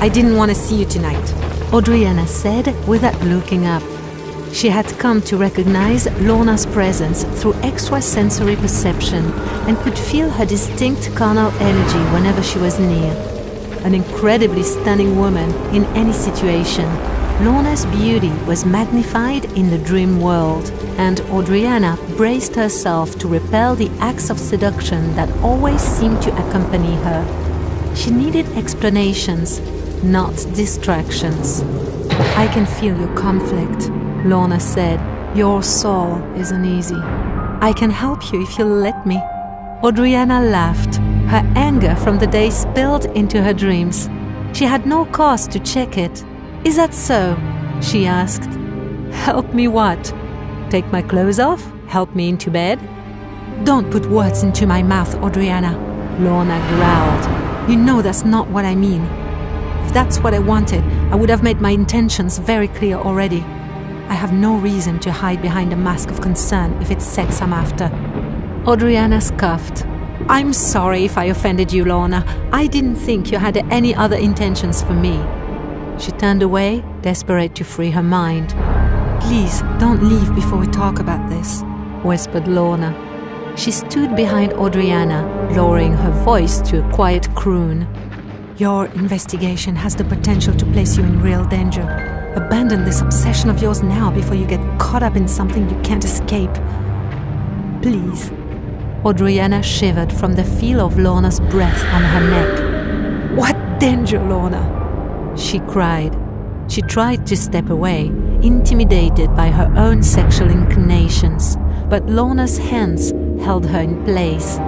I didn't want to see you tonight," Adriana said without looking up. She had come to recognize Lorna's presence through extrasensory perception and could feel her distinct carnal energy whenever she was near. An incredibly stunning woman in any situation, Lorna's beauty was magnified in the dream world, and Adriana braced herself to repel the acts of seduction that always seemed to accompany her. She needed explanations, not distractions. "I can feel your conflict," Lorna said. "Your soul isn't easy. I can help you if you'll let me." Adriana laughed, her anger from the day spilled into her dreams. She had no cause to check it. "Is that so?" she asked. "Help me what? Take my clothes off? Help me into bed?" "Don't put words into my mouth, Adriana," Lorna growled. "You know that's not what I mean. If that's what I wanted, I would have made my intentions very clear already. I have no reason to hide behind a mask of concern if it's sex I'm after." Adriana scoffed. "I'm sorry if I offended you, Lorna. I didn't think you had any other intentions for me." She turned away, desperate to free her mind. "Please, don't leave before we talk about this," whispered Lorna. She stood behind Adriana, lowering her voice to a quiet croon. "Your investigation has the potential to place you in real danger. Abandon this obsession of yours now before you get caught up in something you can't escape. Please." Adriana shivered from the feel of Lorna's breath on her neck. "What danger, Lorna?" she cried. She tried to step away, intimidated by her own sexual inclinations, but Lorna's hands held her in place.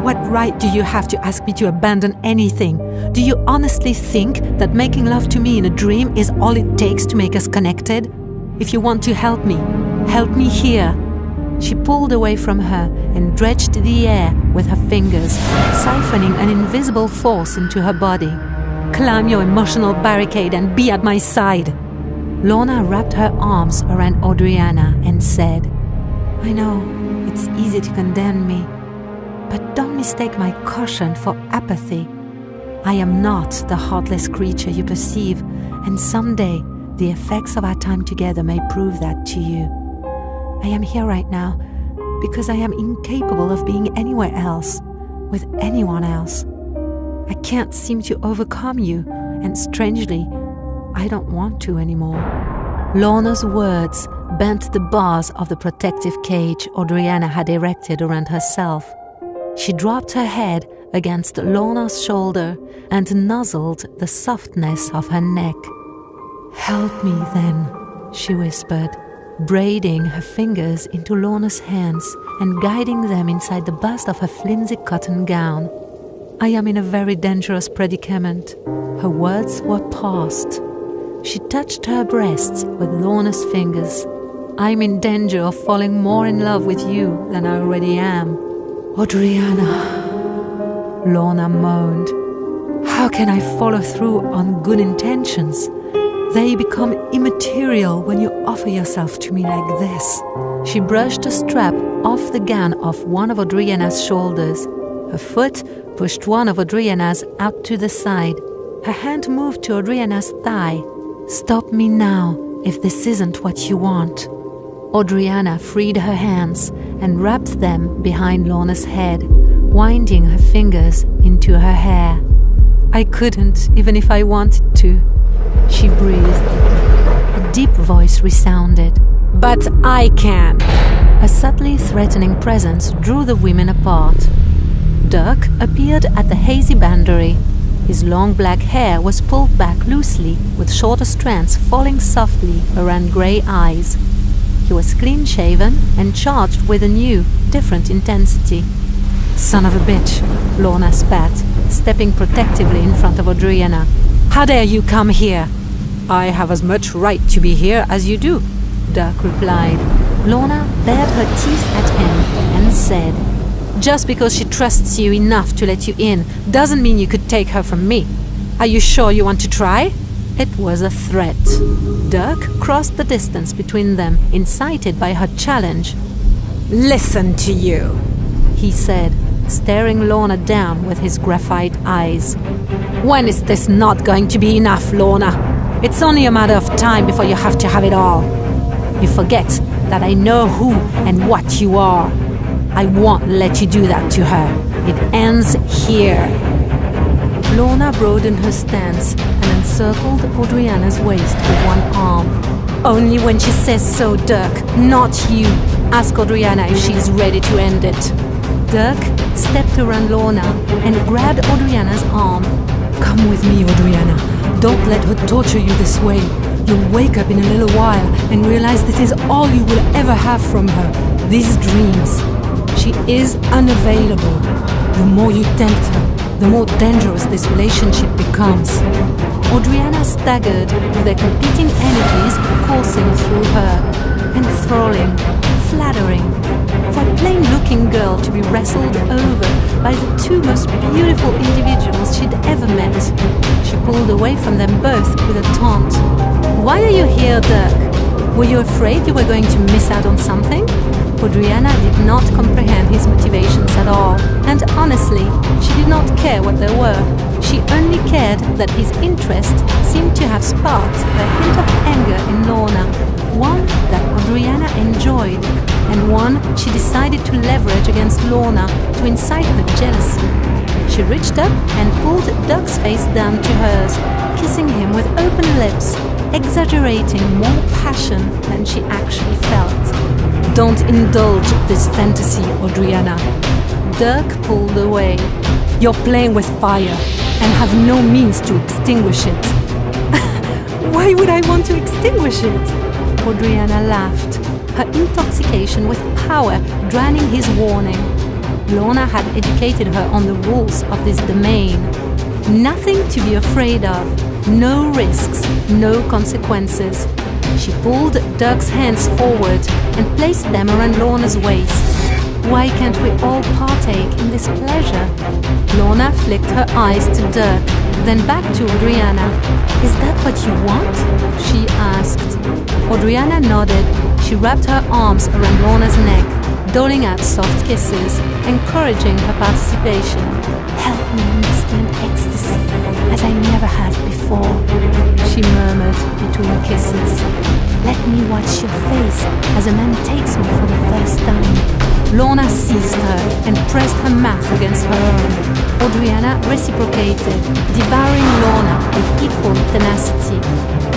"What right do you have to ask me to abandon anything? Do you honestly think that making love to me in a dream is all it takes to make us connected? If you want to help me here." She pulled away from her and dredged the air with her fingers, siphoning an invisible force into her body. "Climb your emotional barricade and be at my side." Lorna wrapped her arms around Adriana and said, "I know it's easy to condemn me, but don't mistake my caution for apathy. I am not the heartless creature you perceive, and someday the effects of our time together may prove that to you. I am here right now because I am incapable of being anywhere else, with anyone else. I can't seem to overcome you, and strangely, I don't want to anymore." Lorna's words bent the bars of the protective cage Adriana had erected around herself. She dropped her head against Lorna's shoulder and nuzzled the softness of her neck. "Help me then," she whispered, braiding her fingers into Lorna's hands and guiding them inside the bust of her flimsy cotton gown. "I am in a very dangerous predicament." Her words were paused. She touched her breasts with Lorna's fingers. "I'm in danger of falling more in love with you than I already am." "Adriana," Lorna moaned. "How can I follow through on good intentions? They become immaterial when you offer yourself to me like this." She brushed a strap off the gown of one of Adriana's shoulders. Her foot pushed one of Adriana's out to the side. Her hand moved to Adriana's thigh. "Stop me now if this isn't what you want." Adriana freed her hands and wrapped them behind Lorna's head, winding her fingers into her hair. "I couldn't, even if I wanted to," she breathed. A deep voice resounded. "But I can!" A subtly threatening presence drew the women apart. Dirk appeared at the hazy boundary. His long black hair was pulled back loosely, with shorter strands falling softly around grey eyes. He was clean-shaven and charged with a new, different intensity. "Son of a bitch," Lorna spat, stepping protectively in front of Adriana. "How dare you come here?" "I have as much right to be here as you do," Dirk replied. Lorna bared her teeth at him and said, "Just because she trusts you enough to let you in doesn't mean you could take her from me. Are you sure you want to try?" It was a threat. Dirk crossed the distance between them, incited by her challenge. "Listen to you," he said, staring Lorna down with his graphite eyes. "When is this not going to be enough, Lorna? It's only a matter of time before you have to have it all. You forget that I know who and what you are. I won't let you do that to her. It ends here." Lorna broadened her stance and encircled Audriana's waist with one arm. "Only when she says so, Dirk, not you. Ask Audriana if she's ready to end it." Dirk stepped around Lorna and grabbed Audriana's arm. "Come with me, Audriana. Don't let her torture you this way. You'll wake up in a little while and realize this is all you will ever have from her, these dreams. She is unavailable. The more you tempt her, the more dangerous this relationship becomes." Audriana staggered with their competing energies coursing through her, enthralling, flattering. For a plain-looking girl to be wrestled over by the two most beautiful individuals she'd ever met, she pulled away from them both with a taunt. "Why are you here, Dirk? Were you afraid you were going to miss out on something?" Audriana did not comprehend his motivations at all, and honestly, she did not care what they were. She only cared that his interest seemed to have sparked a hint of anger in Lorna, one that Audriana enjoyed, and one she decided to leverage against Lorna to incite her jealousy. She reached up and pulled Dirk's face down to hers, kissing him with open lips, exaggerating more passion than she actually felt. "Don't indulge this fantasy, Audriana." Dirk pulled away. "You're playing with fire and have no means to extinguish it." "Why would I want to extinguish it?" Audriana laughed, her intoxication with power drowning his warning. Lorna had educated her on the rules of this domain. Nothing to be afraid of, no risks, no consequences. She pulled Dirk's hands forward and placed them around Lorna's waist. "Why can't we all partake in this pleasure?" Lorna flicked her eyes to Dirk, then back to Audriana. "Is that what you want?" she asked. Audriana nodded. She wrapped her arms around Lorna's neck, doling out soft kisses, encouraging her participation. "Help me understand ecstasy as I never have before," she murmured between kisses. "Let me watch your face as a man takes me for the first time." Lorna seized her and pressed her mouth against her own. Audriana reciprocated, devouring Lorna with equal tenacity.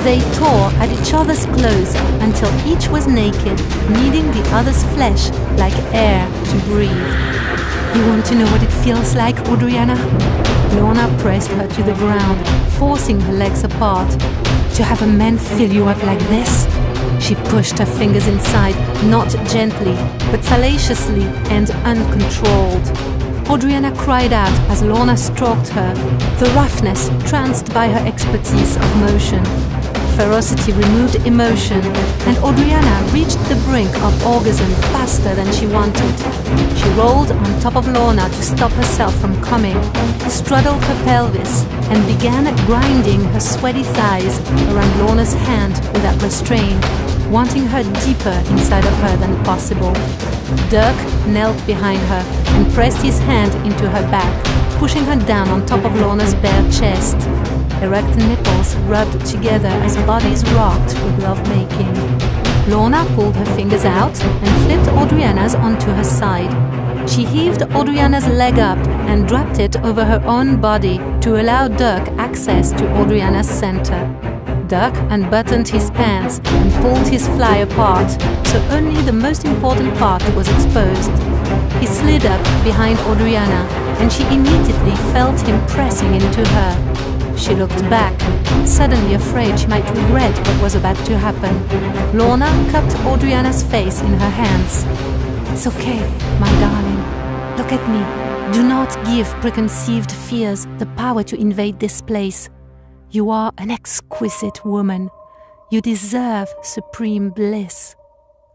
They tore at each other's clothes until each was naked, needing the other's flesh like air to breathe. "You want to know what it feels like, Audriana?" Lorna pressed her to the ground, forcing her legs apart. "To have a man fill you up like this?" She pushed her fingers inside, not gently, but salaciously and uncontrolled. Audriana cried out as Lorna stroked her, the roughness tranced by her expertise of motion. Ferocity removed emotion, and Audriana reached the brink of orgasm faster than she wanted. She rolled on top of Lorna to stop herself from coming, straddled her pelvis, and began grinding her sweaty thighs around Lorna's hand without restraint, wanting her deeper inside of her than possible. Dirk knelt behind her and pressed his hand into her back, pushing her down on top of Lorna's bare chest. Erect nipples rubbed together as bodies rocked with lovemaking. Lorna pulled her fingers out and flipped Audriana's onto her side. She heaved Audriana's leg up and dropped it over her own body to allow Dirk access to Audriana's center. Dirk unbuttoned his pants and pulled his fly apart, so only the most important part was exposed. He slid up behind Audriana, and she immediately felt him pressing into her. She looked back, suddenly afraid she might regret what was about to happen. Lorna cupped Audriana's face in her hands. "It's okay, my darling. Look at me. Do not give preconceived fears the power to invade this place. You are an exquisite woman. You deserve supreme bliss."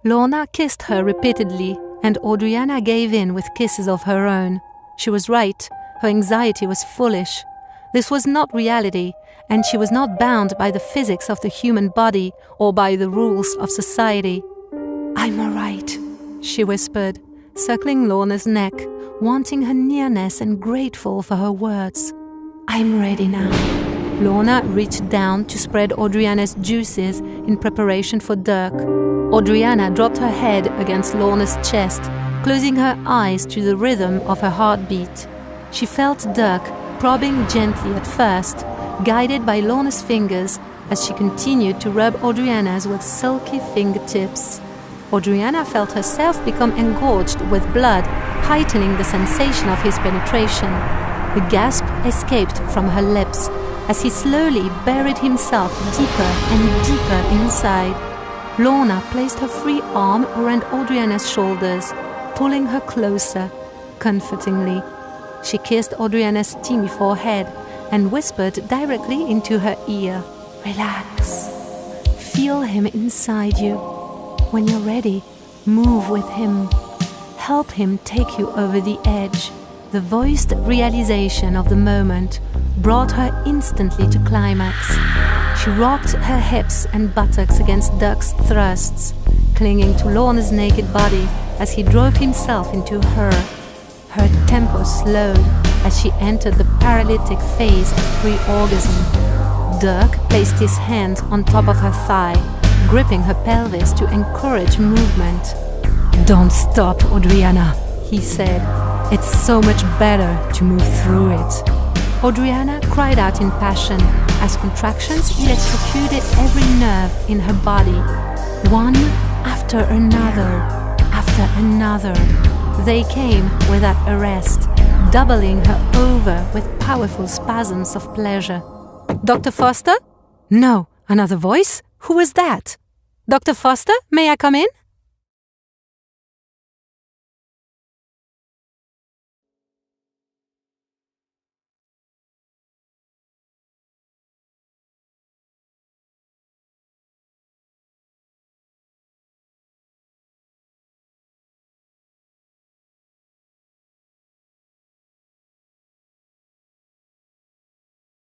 Lorna kissed her repeatedly, and Audriana gave in with kisses of her own. She was right. Her anxiety was foolish. This was not reality, and she was not bound by the physics of the human body or by the rules of society. "I'm all right," she whispered, circling Lorna's neck, wanting her nearness and grateful for her words. "I'm ready now." Lorna reached down to spread Audriana's juices in preparation for Dirk. Audriana dropped her head against Lorna's chest, closing her eyes to the rhythm of her heartbeat. She felt Dirk probing gently at first, guided by Lorna's fingers as she continued to rub Audriana's with silky fingertips. Audriana felt herself become engorged with blood, heightening the sensation of his penetration. A gasp escaped from her lips as he slowly buried himself deeper and deeper inside. Lorna placed her free arm around Audriana's shoulders, pulling her closer, comfortingly. She kissed Audriana's steamy forehead and whispered directly into her ear, "Relax. Feel him inside you. When you're ready, move with him. Help him take you over the edge." The voiced realization of the moment brought her instantly to climax. She rocked her hips and buttocks against Dirk's thrusts, clinging to Lorna's naked body as he drove himself into her. Her tempo slowed as she entered the paralytic phase of pre-orgasm. Dirk placed his hand on top of her thigh, gripping her pelvis to encourage movement. "Don't stop, Audriana," he said. "It's so much better to move through it." Audriana cried out in passion as contractions electrocuted every nerve in her body. One after another, after another. They came without arrest, doubling her over with powerful spasms of pleasure. "Dr. Foster?" "No." Another voice? "Who was that?" "Dr. Foster, may I come in?"